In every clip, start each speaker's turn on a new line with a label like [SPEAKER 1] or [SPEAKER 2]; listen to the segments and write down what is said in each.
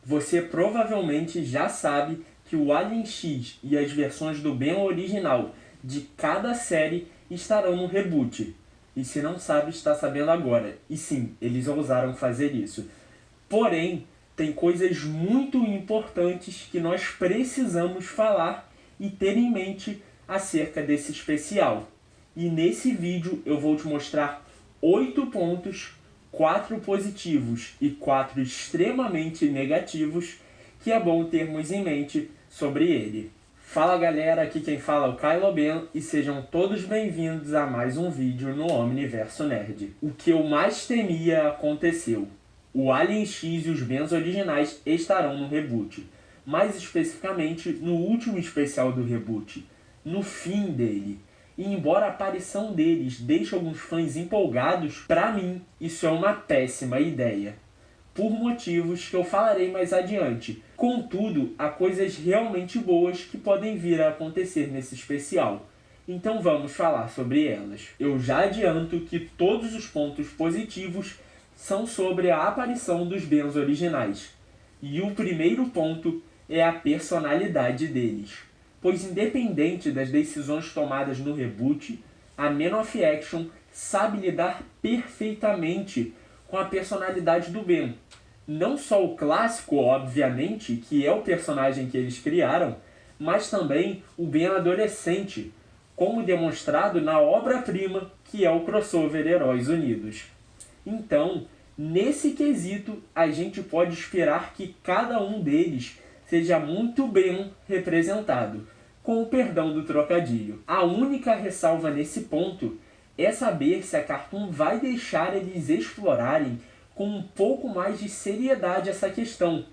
[SPEAKER 1] Você provavelmente já sabe que o Alien X e as versões do Ben original de cada série estarão no reboot. E se não sabe, está sabendo agora. E sim, eles ousaram fazer isso. Porém, tem coisas muito importantes que nós precisamos falar e ter em mente acerca desse especial. E nesse vídeo eu vou te mostrar 8 pontos, 4 positivos e 4 extremamente negativos, que é bom termos em mente sobre ele. Fala galera, aqui quem fala é o Kylo Ben e sejam todos bem-vindos a mais um vídeo no Omniverso Nerd. O que eu mais temia aconteceu. O Alien X e os Bens originais estarão no reboot. Mais especificamente no último especial do reboot, no fim dele. E embora a aparição deles deixe alguns fãs empolgados, pra mim isso é uma péssima ideia. Por motivos que eu falarei mais adiante. Contudo, há coisas realmente boas que podem vir a acontecer nesse especial. Então vamos falar sobre elas. Eu já adianto que todos os pontos positivos são sobre a aparição dos Bens originais. E o primeiro ponto é a personalidade deles. Pois independente das decisões tomadas no reboot, a Man of Action sabe lidar perfeitamente com a personalidade do Ben. Não só o clássico, obviamente, que é o personagem que eles criaram, mas também o Ben adolescente, como demonstrado na obra-prima que é o crossover Heróis Unidos. Então, nesse quesito, a gente pode esperar que cada um deles seja muito bem representado, com o perdão do trocadilho. A única ressalva nesse ponto é saber se a Cartoon vai deixar eles explorarem com um pouco mais de seriedade essa questão,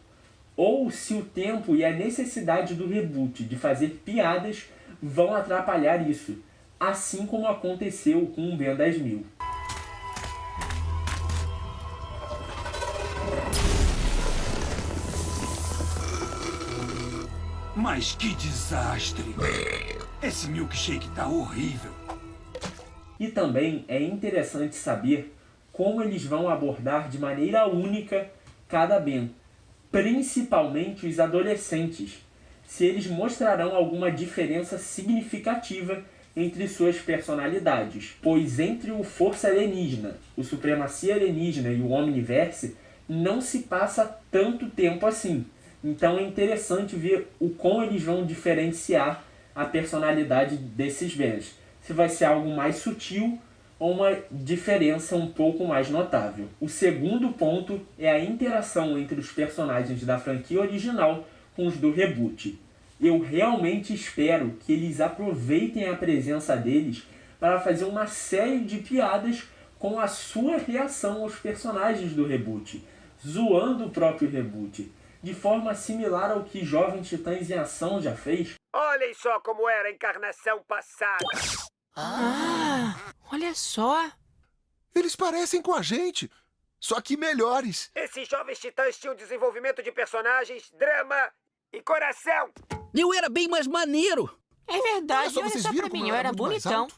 [SPEAKER 1] ou se o tempo e a necessidade do reboot de fazer piadas vão atrapalhar isso, assim como aconteceu com o Ben 10.000.
[SPEAKER 2] Mas que desastre! Esse milkshake tá horrível.
[SPEAKER 1] E também é interessante saber como eles vão abordar de maneira única cada Ben, principalmente os adolescentes, se eles mostrarão alguma diferença significativa entre suas personalidades, pois entre o Força Alienígena, o Supremacia Alienígena e o Omniverse não se passa tanto tempo assim. Então é interessante ver o como eles vão diferenciar a personalidade desses Bens. Se vai ser algo mais sutil ou uma diferença um pouco mais notável. O segundo ponto é a interação entre os personagens da franquia original com os do reboot. Eu realmente espero que eles aproveitem a presença deles para fazer uma série de piadas com a sua reação aos personagens do reboot, zoando o próprio reboot, de forma similar ao que Jovens Titãs em Ação já fez.
[SPEAKER 3] Olhem só como era a encarnação passada.
[SPEAKER 4] Olha só.
[SPEAKER 5] Eles parecem com a gente, só que melhores.
[SPEAKER 3] Esses Jovens Titãs tinham desenvolvimento de personagens, drama e coração.
[SPEAKER 4] Eu era bem mais maneiro.
[SPEAKER 6] É verdade,
[SPEAKER 5] Olha só,
[SPEAKER 6] olha
[SPEAKER 5] vocês
[SPEAKER 6] só
[SPEAKER 5] viram
[SPEAKER 6] pra mim,
[SPEAKER 5] como
[SPEAKER 6] eu
[SPEAKER 5] eu
[SPEAKER 6] era
[SPEAKER 5] era muito mais
[SPEAKER 6] bonitão.
[SPEAKER 5] alto?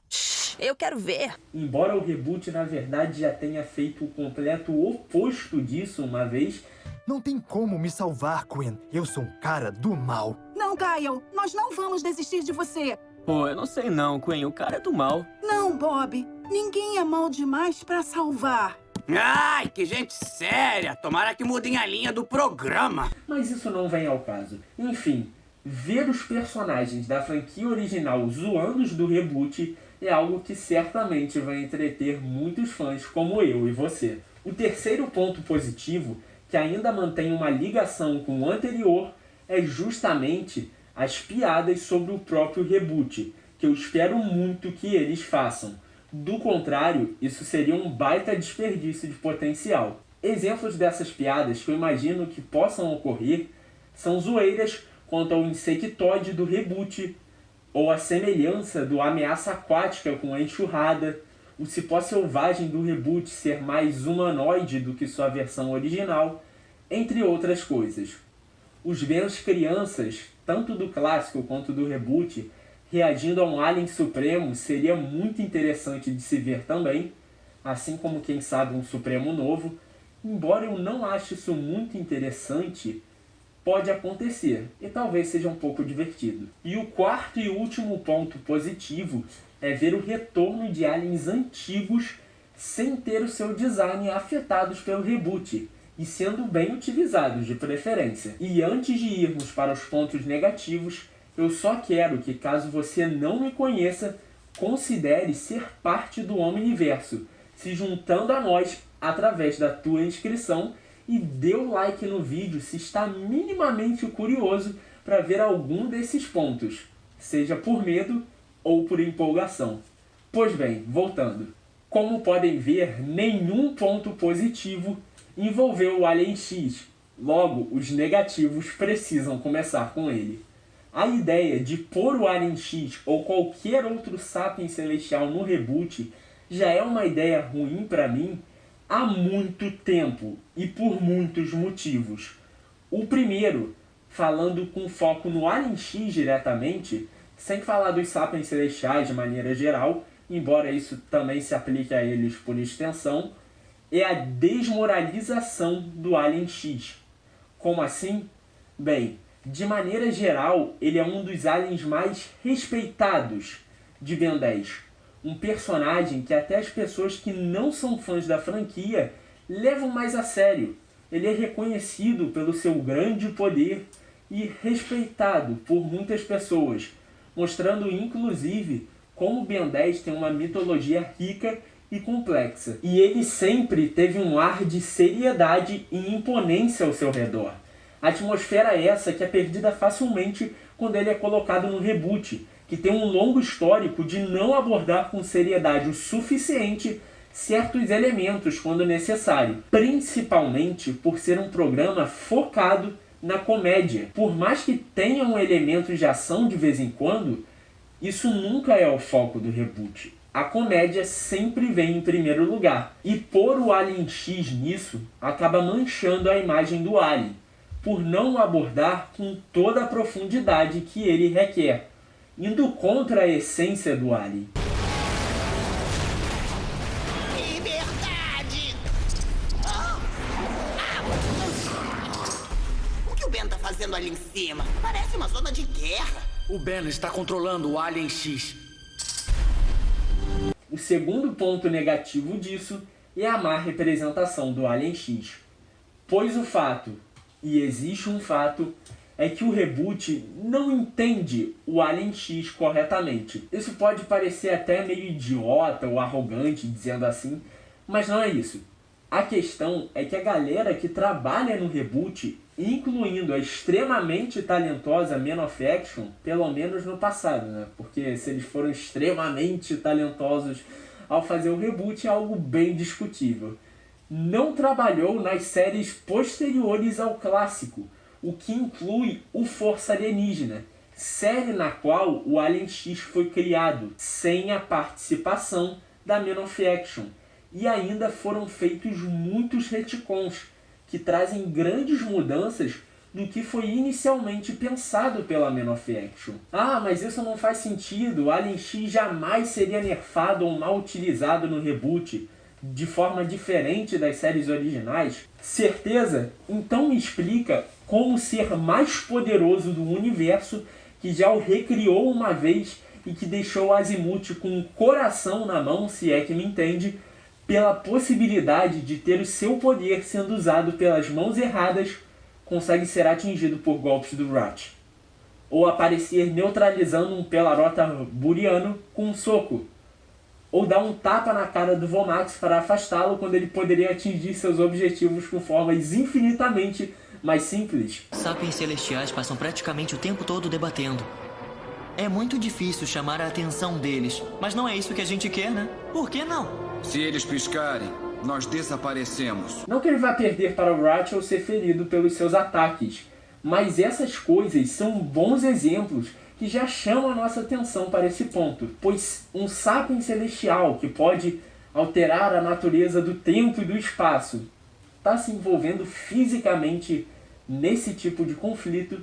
[SPEAKER 4] Eu quero ver.
[SPEAKER 1] Embora o reboot na verdade já tenha feito o completo oposto disso uma vez,
[SPEAKER 7] Não tem como me salvar, Gwen. Eu sou um cara do mal.
[SPEAKER 8] Não, Kyle, nós não vamos desistir de você.
[SPEAKER 9] Pô, eu não sei não, Queen. O cara é do mal.
[SPEAKER 8] Não, Bob. Ninguém é mal demais pra salvar.
[SPEAKER 10] Ai, que gente séria! Tomara que mudem a linha do programa.
[SPEAKER 1] mas isso não vem ao caso. Enfim, ver os personagens da franquia original zoando os do reboot é algo que certamente vai entreter muitos fãs como eu e você. O terceiro ponto positivo, que ainda mantém uma ligação com o anterior, é justamente as piadas sobre o próprio reboot, que eu espero muito que eles façam. Do contrário, isso seria um baita desperdício de potencial. Exemplos dessas piadas que eu imagino que possam ocorrer são zoeiras quanto ao insectoide do reboot, ou a semelhança do Ameaça Aquática com a Enxurrada, o Cipó Selvagem do reboot ser mais humanoide do que sua versão original, entre outras coisas. Os Bens crianças, tanto do clássico quanto do reboot, reagindo a um Alien Supremo seria muito interessante de se ver também, assim como quem sabe um Supremo novo, embora eu não ache isso muito interessante, pode acontecer, e talvez seja um pouco divertido. E o quarto e último ponto positivo é ver o retorno de aliens antigos sem ter o seu design afetados pelo reboot, e sendo bem utilizados de preferência. E antes de irmos para os pontos negativos, eu só quero que, caso você não me conheça, considere ser parte do Omniverso, se juntando a nós através da tua inscrição, e dê o like no vídeo se está minimamente curioso para ver algum desses pontos, seja por medo ou por empolgação. Pois bem, voltando. Como podem ver, nenhum ponto positivo envolveu o Alien X, logo os negativos precisam começar com ele. A ideia de pôr o Alien X ou qualquer outro Sapiens Celestial no reboot já é uma ideia ruim para mim há muito tempo e por muitos motivos. O primeiro, falando com foco no Alien X diretamente, sem falar dos Sapiens Celestiais de maneira geral, embora isso também se aplique a eles por extensão, é a desmoralização do Alien X. Como assim? Bem, de maneira geral, ele é um dos aliens mais respeitados de Ben 10. Um personagem que até as pessoas que não são fãs da franquia levam mais a sério. Ele é reconhecido pelo seu grande poder e respeitado por muitas pessoas, mostrando inclusive como Ben 10 tem uma mitologia rica e complexa. E ele sempre teve um ar de seriedade e imponência ao seu redor. Atmosfera essa que é perdida facilmente quando ele é colocado no reboot, que tem um longo histórico de não abordar com seriedade o suficiente certos elementos quando necessário, principalmente por ser um programa focado na comédia. Por mais que tenham elementos de ação de vez em quando, isso nunca é o foco do reboot. A comédia sempre vem em primeiro lugar, e pôr o Alien X nisso acaba manchando a imagem do Alien, por não o abordar com toda a profundidade que ele requer, indo contra a essência do Alien.
[SPEAKER 10] Liberdade! O que o Ben tá fazendo ali em cima? Parece uma zona de guerra.
[SPEAKER 6] O Ben está controlando o Alien X.
[SPEAKER 1] O segundo ponto negativo disso é a má representação do Alien X, pois o fato, e existe um fato, é que o reboot não entende o Alien X corretamente. Isso pode parecer até meio idiota ou arrogante dizendo assim, mas não é isso. A questão é que a galera que trabalha no reboot, incluindo a extremamente talentosa Man of Action, pelo menos no passado, né? Porque se eles foram extremamente talentosos ao fazer o reboot é algo bem discutível. Não trabalhou nas séries posteriores ao clássico, o que inclui o Força Alienígena, série na qual o Alien X foi criado, sem a participação da Man of Action. E ainda foram feitos muitos retcons, que trazem grandes mudanças do que foi inicialmente pensado pela Man of Action. Ah, mas isso não faz sentido, o Alien X jamais seria nerfado ou mal utilizado no reboot, de forma diferente das séries originais. Certeza? Então me explica como ser mais poderoso do universo que já o recriou uma vez e que deixou Azimuth com o coração na mão, se é que me entende, pela possibilidade de ter o seu poder sendo usado pelas mãos erradas, consegue ser atingido por golpes do Ratch. Ou aparecer neutralizando um Pelarota buriano com um soco. Ou dar um tapa na cara do Vomax para afastá-lo quando ele poderia atingir seus objetivos com formas infinitamente mais simples.
[SPEAKER 11] Sapiens celestiais passam praticamente o tempo todo debatendo. É muito difícil chamar a atenção deles, mas não é isso que a gente quer, né? Por que não?
[SPEAKER 12] Se eles piscarem, nós desaparecemos.
[SPEAKER 1] Não que ele vá perder para o Ratch ou ser ferido pelos seus ataques, mas essas coisas são bons exemplos que já chamam a nossa atenção para esse ponto, pois um Sapiens celestial que pode alterar a natureza do tempo e do espaço está se envolvendo fisicamente nesse tipo de conflito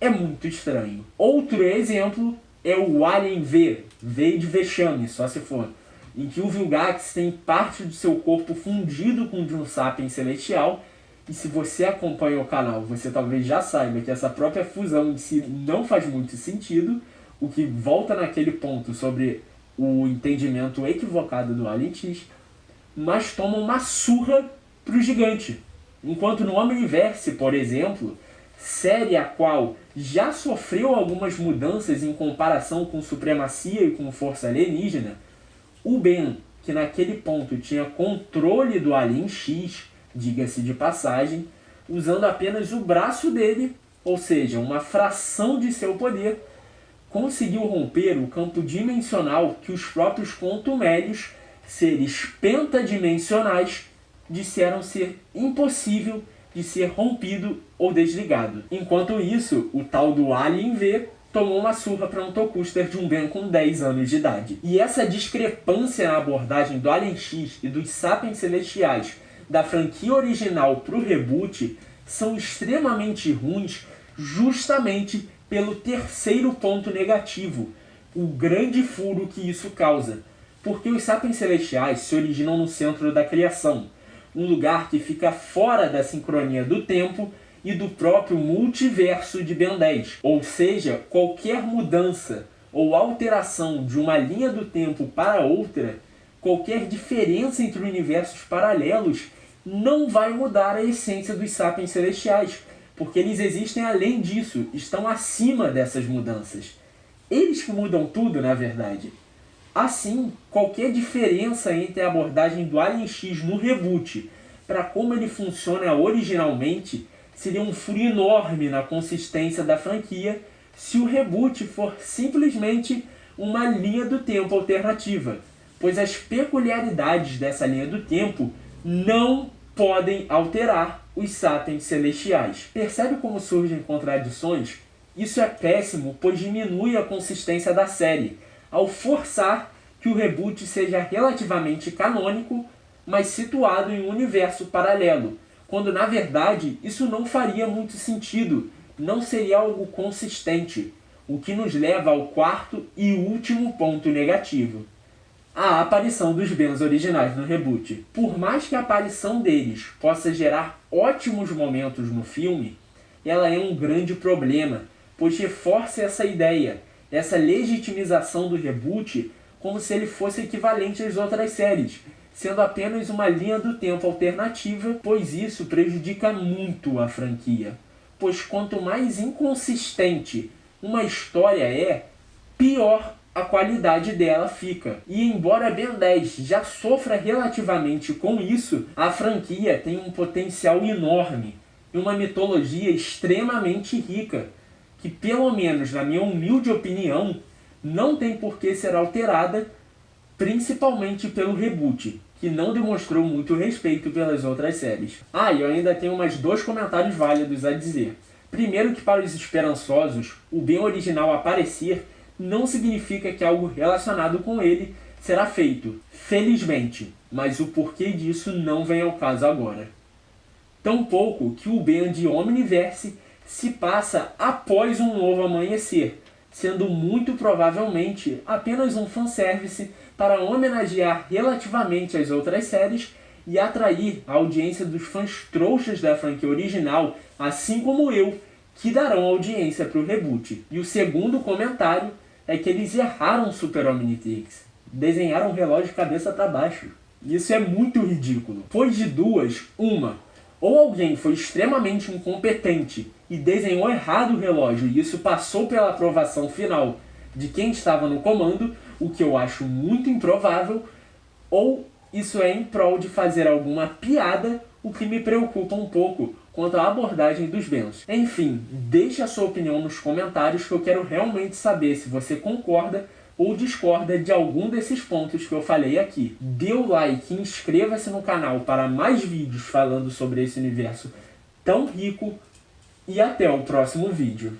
[SPEAKER 1] é muito estranho. Outro exemplo é o Alien V, V de vexame, só se for, em que o Vilgax tem parte do seu corpo fundido com o de um Sapiens celestial E se você acompanha o canal, você talvez já saiba que essa própria fusão em si não faz muito sentido, o que volta naquele ponto sobre o entendimento equivocado do Alien X, mas toma uma surra pro gigante. Enquanto no Omniverse, por exemplo, série a qual já sofreu algumas mudanças em comparação com Supremacia e com Força Alienígena, o Ben, que naquele ponto tinha controle do Alien X, diga-se de passagem, usando apenas o braço dele, ou seja, uma fração de seu poder, conseguiu romper o campo dimensional que os próprios contumélios, seres pentadimensionais, disseram ser impossível de ser rompido ou desligado. Enquanto isso, o tal do Alien V tomou uma surra para um Tokuster de um Ben com 10 anos de idade. E essa discrepância na abordagem do Alien X e dos Sapiens Celestiais da franquia original para o reboot são extremamente ruins justamente pelo terceiro ponto negativo, o grande furo que isso causa. Porque os Sapiens Celestiais se originam no centro da criação, um lugar que fica fora da sincronia do tempo e do próprio multiverso de Ben 10. Ou seja, qualquer mudança ou alteração de uma linha do tempo para outra, qualquer diferença entre universos paralelos, não vai mudar a essência dos Sapiens Celestiais, porque eles existem além disso, estão acima dessas mudanças. Eles que mudam tudo, na verdade. Assim, qualquer diferença entre a abordagem do Alien X no reboot para como ele funciona originalmente seria um furo enorme na consistência da franquia se o reboot for simplesmente uma linha do tempo alternativa, pois as peculiaridades dessa linha do tempo não podem alterar os Sapiens Celestiais. Percebe como surgem contradições? Isso é péssimo, pois diminui a consistência da série, ao forçar que o reboot seja relativamente canônico, mas situado em um universo paralelo, quando na verdade isso não faria muito sentido, não seria algo consistente, o que nos leva ao quarto e último ponto negativo: a aparição dos Bens originais no reboot. Por mais que a aparição deles possa gerar ótimos momentos no filme, ela é um grande problema, pois reforça essa ideia, essa legitimização do reboot como se ele fosse equivalente às outras séries, sendo apenas uma linha do tempo alternativa, pois isso prejudica muito a franquia. Pois quanto mais inconsistente uma história é, pior a qualidade dela fica. E embora Ben 10 já sofra relativamente com isso, a franquia tem um potencial enorme e uma mitologia extremamente rica, que pelo menos na minha humilde opinião, não tem por que ser alterada, principalmente pelo reboot, que não demonstrou muito respeito pelas outras séries. E eu ainda tenho mais 2 comentários válidos a dizer. Primeiro, que para os esperançosos, o Ben original aparecer não significa que algo relacionado com ele será feito, felizmente, mas o porquê disso não vem ao caso agora. Tampouco que o Ben de Omniverse se passa após um novo amanhecer, sendo muito provavelmente apenas um fanservice para homenagear relativamente as outras séries e atrair a audiência dos fãs trouxas da franquia original, assim como eu, que darão audiência para o reboot. E o segundo comentário é que eles erraram Super Omnitrix, desenharam um relógio de cabeça para baixo. Isso é muito ridículo, pois de duas, uma: ou alguém foi extremamente incompetente e desenhou errado o relógio e isso passou pela aprovação final de quem estava no comando, o que eu acho muito improvável, ou isso é em prol de fazer alguma piada, o que me preocupa um pouco quanto à abordagem dos Bens. Enfim, deixe a sua opinião nos comentários, que eu quero realmente saber se você concorda ou discorda de algum desses pontos que eu falei aqui. Dê o like e inscreva-se no canal para mais vídeos falando sobre esse universo tão rico, e até o próximo vídeo.